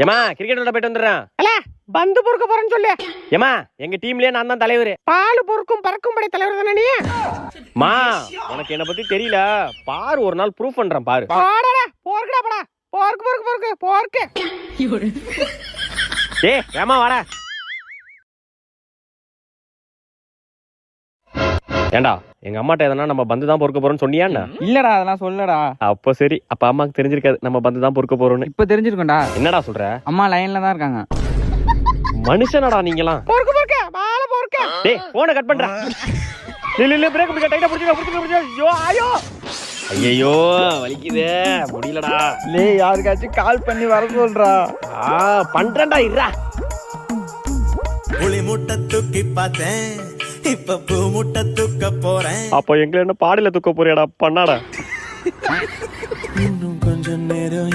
ஏமா கிரிக்கெட் விளையாட போயிட்டு வந்துடுறேன். பந்து பொறுக்க போறேன்னு சொல்லு. ஏமா எங்க டீம்லயே நான் தான் தலைவர். பால் பொறுக்கும் பறக்கும் படை தலைவர் தானே நீ? மா உனக்கு என்ன பத்தி தெரியல, பாரு ஒரு நாள் ப்ரூஃப் பண்றேன் பாரு. போடா போர்க்கடா போடா, போர்க்கு போர்க்கு போர்க்கு போர்க்கு. ஏய் ஏமா வாடா. ஏண்டா எங்க அம்மாட்ட எதனா நம்ம பந்து தான் பொறுக்க போறோம்னு சொன்னியா? இல்லடா அதெல்லாம் சொல்லடா. அப்ப சரி, அப்ப அம்மாக்கு தெரிஞ்சிருக்காது நம்ம பந்து தான் பொறுக்க போறோம்னு. இப்ப தெரிஞ்சிருக்கோம்டா. என்னடா சொல்ற? அம்மா லைன்ல தான் இருக்காங்க. மனுஷனடா நீங்கலாம். பொறுக்கு பொறுக்க பால பொறுக்க. டேய் போனை கட் பண்றா. இல்ல பிரேக் பிடிக்க டைட்டா புடிச்சுக்க. ஐயோ ஐயோ ஐயோ வலிக்குதே, முடியலடா. லே யாருக்காச்சும் கால் பண்ணி வர சொல்றா. பண்றேன்டா இருடா. புளி முட்டை தூக்கி பார்த்தேன், இப்ப பூ முட்டை தூக்க போறேன். அப்ப எங்களை என்ன பாடியில தூக்க போறியாடா? பண்ணாடா. இன்னும் கொஞ்சம் நேரம்